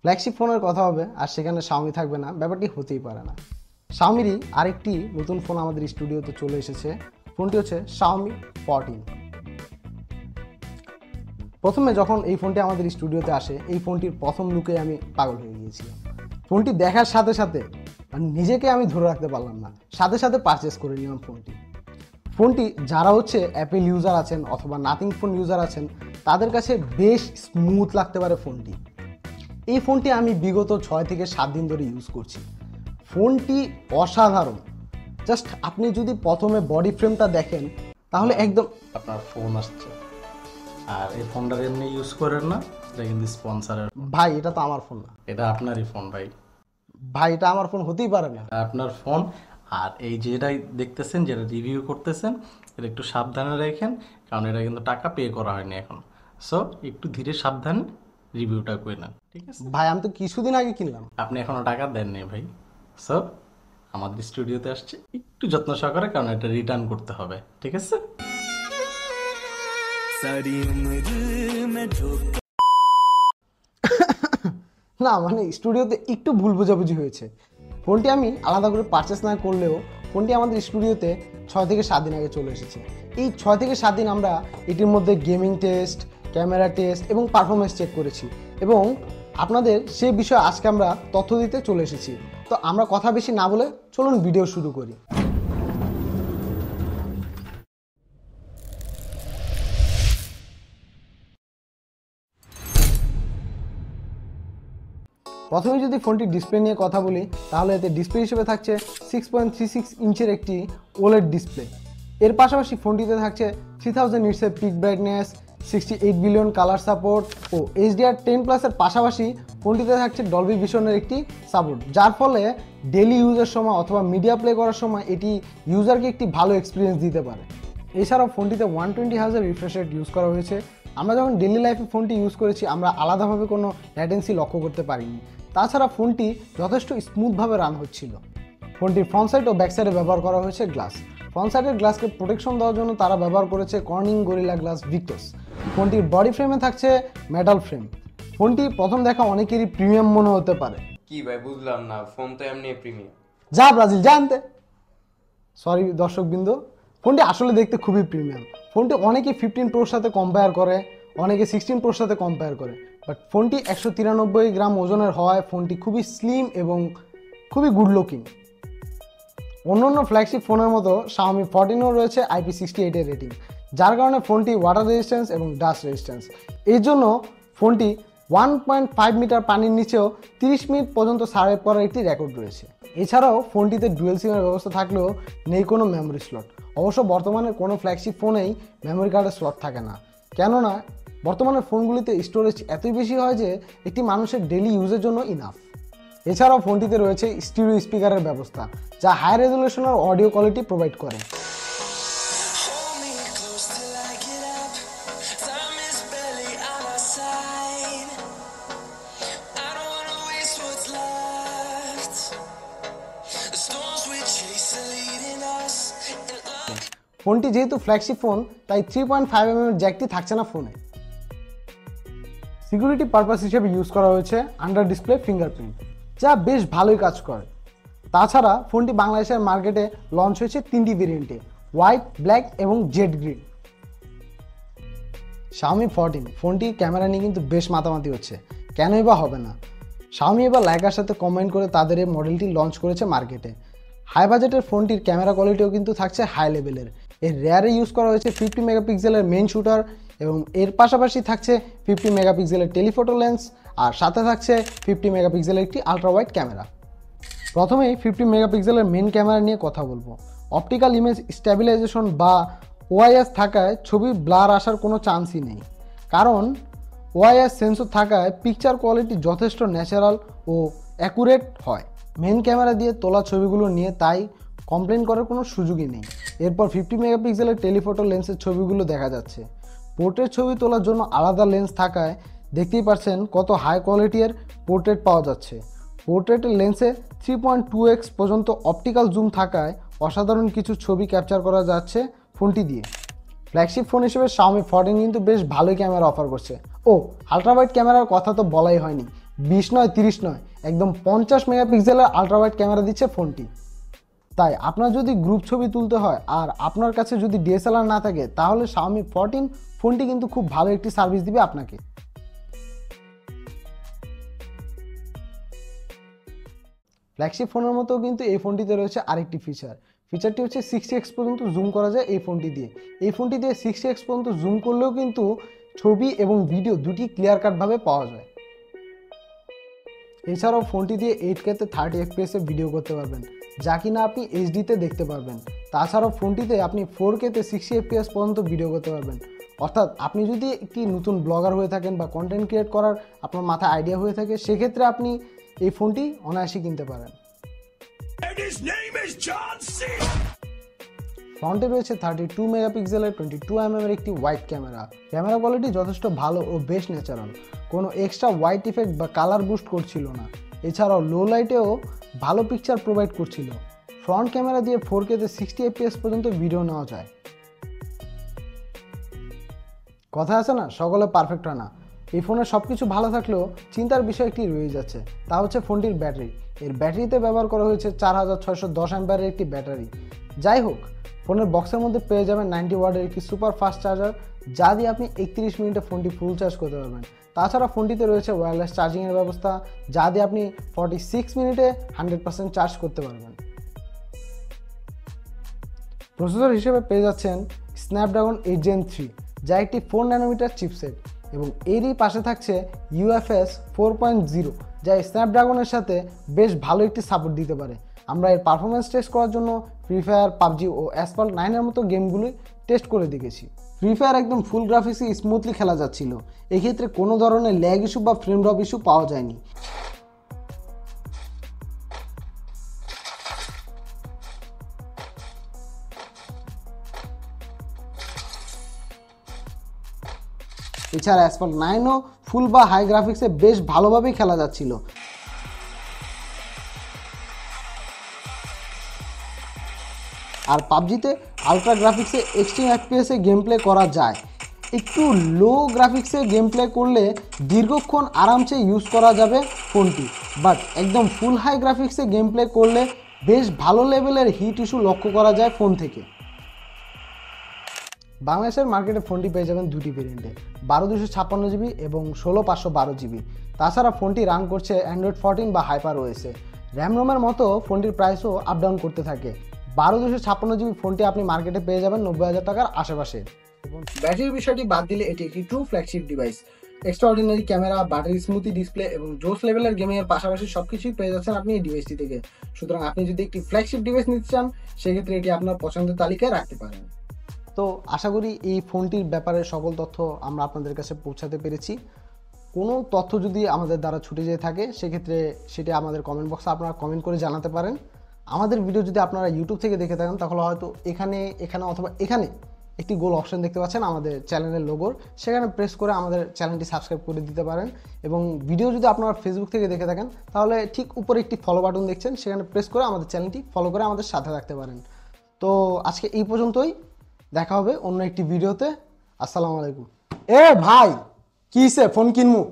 Flagship ফোনের কথা হবে আর সেখানে Xiaomi থাকবে না, ব্যাপারটি হতেই পারে না। Xiaomi-রই আরেকটি নতুন ফোন আমাদের স্টুডিওতে চলে এসেছে। ফোনটি হচ্ছে Xiaomi 14। প্রথমে যখন এই ফোনটি আমাদের স্টুডিওতে আসে, এই ফোনটির প্রথম লুকে আমি পাগল হয়ে গিয়েছিলাম। ফোনটি দেখার সাথে সাথে নিজেকে আমি ধরে রাখতে পারলাম না, সাথে সাথে পারচেস করে নিলাম ফোনটি যারা হচ্ছে অ্যাপেল ইউজার আছেন অথবা নাথিং ফোন ইউজার আছেন, তাদের কাছে বেশ স্মুথ লাগতে পারে ফোনটি। এই ফোনটি আমি বিগত 6 থেকে 7 দিন ধরে ইউজ করছি। ফোনটি অসাধারণ। জাস্ট আপনি যদি প্রথমে বডি ফ্রেমটা দেখেন তাহলে একদম আপনার ফোন আসছে, আর এই ফোনটা এমনি ইউজ করেন না, এটা কিন্তু স্পন্সরের। ভাই এটা তো আমার ফোন না। এটা আপনারই ফোন ভাই। ভাই এটা আমার ফোন হতেই পারে না। আপনার ফোন। আর এই যেটাই দেখতেছেন, যেটা রিভিউ করতেছেন, এটা একটু সাবধানে রাখেন, কারণ এটা কিন্তু টাকা পে করা হয়নি এখন। সো একটু ধীরে সাবধানে রিভিউটা করে নেন, ঠিক আছে? ভাই আমি তো কিছুদিন আগে কিনলাম। আপনি এখনো টাকা দেননি ভাই। সো আমাদের স্টুডিওতে আসছে, একটু যত্ন সহকারে, কারণ এটা রিটার্ন করতে হবে, ঠিক আছে? না মানে স্টুডিওতে একটু ভুল বোঝাবুঝি হয়েছে। ফোনটি আমি আলাদা করে পারচেস না করলেও ফোনটি আমাদের স্টুডিওতে 6 থেকে 7 দিন আগে চলে এসেছে। এই 6 থেকে 7 দিন আমরা এটির মধ্যে গেমিং টেস্ট, ক্যামেরা টেস্ট এবং পারফরমেন্স চেক করেছি, এবং আপনাদের সে বিষয়ে আজকে আমরা তথ্য দিতে চলে এসেছি। তো আমরা কথা বেশি না বলে চলুন ভিডিও শুরু করি। প্রথমে যদি ফোনটির ডিসপ্লে নিয়ে কথা বলি, তাহলে এতে ডিসপ্লে হিসেবে থাকছে 6.36 ইঞ্চের একটি ওলেড ডিসপ্লে। এর পাশাপাশি ফোনটিতে থাকছে 3000 নিটসের peak brightness, 68 billion colour support ও HDR10+ এর পাশাপাশি ফোনটিতে থাকছে ডলবি ভিশনের একটি সাপোর্ট, যার ফলে ডেলি ইউজের সময় অথবা মিডিয়া প্লে করার সময় এটি ইউজারকে একটি ভালো এক্সপিরিয়েন্স দিতে পারে। এছাড়াও ফোনটিতে 120 হার্জ রিফ্রেশ রেট ইউজ করা হয়েছে। আমরা যখন ডেলি লাইফে ফোনটি ইউজ করেছি, আমরা আলাদাভাবে কোনো ল্যাটেন্সি লক্ষ্য করতে পারিনি। তাছাড়া ফোনটি যথেষ্ট স্মুথভাবে রান হচ্ছিল। ফোনটির ফ্রন্ট সাইড ও ব্যাক সাইডে ব্যবহার করা হয়েছে গ্লাস। ফ্রন্ট সাইডের গ্লাসকে প্রোটেকশন দেওয়ার জন্য তারা ব্যবহার করেছে কর্নিং গরিলা গ্লাস ভিক্টোস। ফোনটির বডি ফ্রেমে থাকছে মেটাল ফ্রেম। ফোনটি প্রথম দেখা অনেকেরই প্রিমিয়াম মনে হতে পারে। কি ভাই বুঝলাম না, ফোন তো এমনি প্রিমিয়াম। যা ব্রাজিল জানতে, সরি দর্শকবৃন্দ, ফোনটি আসলে দেখতে খুবই প্রিমিয়াম। ফোনটি অনেকে 15 প্রোর সাথে কম্পেয়ার করে, অনেকে 16 প্রোর সাথে কম্পেয়ার করে, বাট ফোনটি 193 গ্রাম ওজনের হওয়ায় ফোনটি খুবই স্লিম এবং খুবই গুড লুকিং। অন্যান্য ফ্ল্যাগশিপ ফোনের মতো Xiaomi 14-এও রয়েছে IP68 এর রেটিং, যার কারণে ফোনটি ওয়াটার রেজিস্ট্যান্স এবং ডাস্ট রেজিস্ট্যান্স। এই জন্য ফোনটি 1.5 মিটার পানির নিচেও 30 মিনিট পর্যন্ত সার্ভাইভ করার একটি রেকর্ড রয়েছে। এছাড়াও ফোনটিতে ডুয়েল সিমের ব্যবস্থা থাকলেও নেই কোনো মেমোরি স্লট। অবশ্য বর্তমানে কোনো ফ্ল্যাগশিপ ফোনেই মেমোরি কার্ডের স্লট থাকে না, কেননা বর্তমানে ফোনগুলিতে স্টোরেজ এতই বেশি হয় যে একটি মানুষের ডেলি ইউজের জন্য ইনাফ। এছাড়াও ফোনটিতে রয়েছে স্টিরিও স্পিকারের ব্যবস্থা, যা হাই রেজলিউশনের অডিও কোয়ালিটি প্রোভাইড করে। ফোনটি যেহেতু ফ্ল্যাগশিপ ফোন, তাই 3.5 mm জ্যাকটি থাকছে না ফোনে। সিকিউরিটি পারপাস হিসেবে ইউজ করা হয়েছে আন্ডার ডিসপ্লে ফিঙ্গারপ্রিন্ট, যা বেশ ভালোই কাজ করে। তাছাড়া ফোনটি বাংলাদেশের মার্কেটে লঞ্চ হয়েছে 3টি ভেরিয়েন্টে, হোয়াইট, ব্ল্যাক এবং জেড গ্রিন। Xiaomi 14 ফোনটির ক্যামেরা নিয়ে কিন্তু বেশ মাতামাতি হচ্ছে, কেনই বা হবে না। Xiaomi এবার লাইকার সাথে কম্বাইন করে তাদের এই মডেলটি লঞ্চ করেছে মার্কেটে। হাই বাজেটের ফোনটির ক্যামেরা কোয়ালিটিও কিন্তু থাকছে হাই লেভেলের। এর রেয়ারে ইউজ করা হয়েছে 50 মেগাপিক্সেলের মেইন শুটার, এবং এর পাশাপাশি থাকছে 50 মেগাপিক্সেলের টেলিফোটো লেন্স, আর সাথে থাকছে 50 মেগাপিক্সেলের একটি আলট্রা ওয়াইড ক্যামেরা। প্রথমেই 50 মেগাপিক্সেলের মেইন ক্যামেরা নিয়ে কথা বলবো। অপটিক্যাল ইমেজ স্ট্যাবিলাইজেশন বা OIS থাকায় ছবি ব্লার আসার কোনো চান্সই নেই, কারণ OIS সেন্সর থাকায় পিকচার কোয়ালিটি যথেষ্ট ন্যাচারাল ও অ্যাকুরেট হয়। মেইন ক্যামেরা দিয়ে তোলা ছবিগুলো নিয়ে তাই কমপ্লেন করার কোনো সুযোগই নেই। এরপর 50 মেগাপিক্সেলের টেলিফোটো লেন্সের ছবিগুলো দেখা যাচ্ছে। পোর্ট্রেট ছবি তোলার জন্য আলাদা লেন্স থাকায় দেখতেই পাচ্ছেন কত হাই কোয়ালিটির পোর্ট্রেট পাওয়া যাচ্ছে। পোর্ট্রেটের লেন্সে 3.2x পর্যন্ত অপটিক্যাল জুম থাকায় অসাধারণ কিছু ছবি ক্যাপচার করা যাচ্ছে ফোনটি দিয়ে। ফ্ল্যাগশিপ ফোন হিসেবে Xiaomi 14 কিন্তু বেশ ভালোই ক্যামেরা অফার করছে। ও আলট্রা ওয়াইড ক্যামেরার কথা তো বলাই হয়নি, 20 নয় 30 নয়, একদম 50 মেগাপিক্সেলের আলট্রাওয়াইড ক্যামেরা দিচ্ছে ফোনটি। তাই আপনার যদি গ্রুপ ছবি তুলতে হয় আর আপনার কাছে যদি ডিএসএলআর না থাকে, তাহলে Xiaomi 14 ফোনটি কিন্তু খুব ভালো একটি সার্ভিস দিবে আপনাকে। ফ্ল্যাগশিপ ফোনের মতো কিন্তু এই ফোনটিতে রয়েছে আরেকটি ফিচারটি হচ্ছে 60x পর্যন্ত জুম করা যায় এই ফোনটি দিয়ে। এই ফোনটি দিয়ে 60x পর্যন্ত জুম করলেও কিন্তু ছবি এবং ভিডিও দুটি ক্লিয়ার কাটভাবে পাওয়া যায়। এছাড়াও ফোনটি দিয়ে 8K-তে 30 FPS এ ভিডিও করতে পারবেন, যা কিনা আপনি এইচডিতে দেখতে পারবেন। তাছাড়াও ফোনটিতে আপনি 4K-তে 60 FPS পর্যন্ত ভিডিও করতে পারবেন। অর্থাৎ আপনি যদি একটি নতুন ব্লগার হয়ে থাকেন বা কন্টেন্ট ক্রিয়েট করার আপনার মাথায় আইডিয়া হয়ে থাকে, সেক্ষেত্রে আপনি এই ফোনটি অনায়াসে কিনতে পারেন। ফ্রন্টে রয়েছে 32 মেগাপিক্সেলের 22mm এর একটি ওয়াইড ক্যামেরা কোয়ালিটি যথেষ্ট ভালো ও বেশ ন্যাচারাল, কোনো এক্সট্রা হোয়াইট ইফেক্ট বা কালার বুস্ট করছিল না। এছাড়াও লো লাইটেও ভালো পিকচার প্রোভাইড করছিল। ফ্রন্ট ক্যামেরা দিয়ে 4K-তে 60 FPS পর্যন্ত ভিডিও নেওয়া যায়। কথা আছে না, সকলে পারফেক্ট হয় না। এই ফোনের সব কিছু ভালো থাকলেও চিন্তার বিষয় একটি রয়ে যাচ্ছে, তা হচ্ছে ফোনটির ব্যাটারি। এর ব্যাটারিতে ব্যবহার করা হয়েছে 4610 অ্যাম্পিয়ারের একটি ব্যাটারি। যাই হোক, ফোনের বক্সের মধ্যে পেয়ে যাবেন 90 ওয়াটের একটি সুপার ফাস্ট চার্জার, যা দিয়ে আপনি 31 মিনিটে ফোনটি ফুল চার্জ করতে পারবেন। তাছাড়া ফোনটিতে রয়েছে ওয়্যারলেস চার্জিংয়ের ব্যবস্থা, যা দিয়ে আপনি 46 মিনিটে 100% চার্জ করতে পারবেন। প্রসেসর হিসেবে পেয়ে যাচ্ছেন স্ন্যাপড্রাগন 8 Gen 3, যা একটি 4 ন্যানোমিটার চিপসেট, এবং এরই পাশে থাকছে UFS 4.0, যা স্ন্যাপড্রাগনের সাথে বেশ ভালো একটি সাপোর্ট দিতে পারে। আমরা এর পারফরমেন্স টেস্ট করার জন্য ফ্রি ফায়ার, পাবজি ও অ্যাসফল্ট 9-এর মতো গেমগুলি টেস্ট করে দেখেছি। ফ্রি ফায়ার একদম ফুল গ্রাফিক্সে স্মুথলি খেলা যাচ্ছিল, এক্ষেত্রে কোনো ধরনের ল্যাগ ইস্যু বা ফ্রেম ড্রপ ইস্যু পাওয়া যায়নি। এছাড়া অ্যাসফল্ট 9ও ফুল বা হাই গ্রাফিক্সে বেশ ভালোভাবেই খেলা যাচ্ছিল। আর পাবজিতে আলট্রা গ্রাফিক্সে এক্সট্রিম এফপিএসে গেম প্লে করা যায়। একটু লো গ্রাফিক্সে গেম প্লে করলে দীর্ঘক্ষণ আরামসে ইউজ করা যাবে ফোনটি, বাট একদম ফুল হাই গ্রাফিক্সে গেম প্লে করলে বেশ ভালো লেভেলের হিট ইস্যু লক্ষ্য করা যায় ফোন থেকে। বাংলাদেশের মার্কেটে ফোনটি পেয়ে যাবেন দুটি ভেরিয়েন্টে, 12256GB এবং 16512GB। তাছাড়া ফোনটি রান করছে অ্যান্ড্রয়েড 14 বা হাইপার ওএসে। র্যাম রোমের মতো ফোনটির প্রাইসও আপ ডাউন করতে থাকে। 12256GB ফোনটি আপনি মার্কেটে পেয়ে যাবেন 90,000 টাকার আশেপাশে। এবং ব্যাটারির বিষয়টি বাদ দিলে এটি একটি true flagship device. Extraordinary camera, battery smoothie display এবং জোস লেভেলের গেমিংয়ের পাশাপাশি সবকিছুই পেয়ে যাচ্ছেন আপনি এই ডিভাইসটি থেকে। সুতরাং আপনি যদি একটি ফ্ল্যাগশিপ ডিভাইস নিতে চান, সেক্ষেত্রে এটি আপনার পছন্দের তালিকায় রাখতে পারেন। তো আশা করি এই ফোনটির ব্যাপারে সকল তথ্য আমরা আপনাদের কাছে পৌঁছাতে পেরেছি। কোনো তথ্য যদি আমাদের দ্বারা ছুটে যেয়ে থাকে, সেক্ষেত্রে সেটা আমাদের কমেন্ট বক্সে আপনারা কমেন্ট করে জানাতে পারেন। আমাদের ভিডিও যদি আপনারা ইউটিউব থেকে দেখে থাকেন, তাহলে হয়তো এখানে অথবা এখানে একটি গোল অপশন দেখতে পাচ্ছেন আমাদের চ্যানেলের লোগোর, সেখানে প্রেস করে আমাদের চ্যানেলটি সাবস্ক্রাইব করে দিতে পারেন। এবং ভিডিও যদি আপনারা ফেসবুক থেকে দেখে থাকেন, তাহলে ঠিক উপরে একটি ফলো বাটন দেখছেন, সেখানে প্রেস করে আমাদের চ্যানেলটি ফলো করে আমাদের সাথে রাখতে পারেন। তো আজকে এই পর্যন্তই, দেখা হবে অন্য একটি ভিডিওতে। আসসালামু আলাইকুম। এ ভাই, কিসে ফোন কিনবো?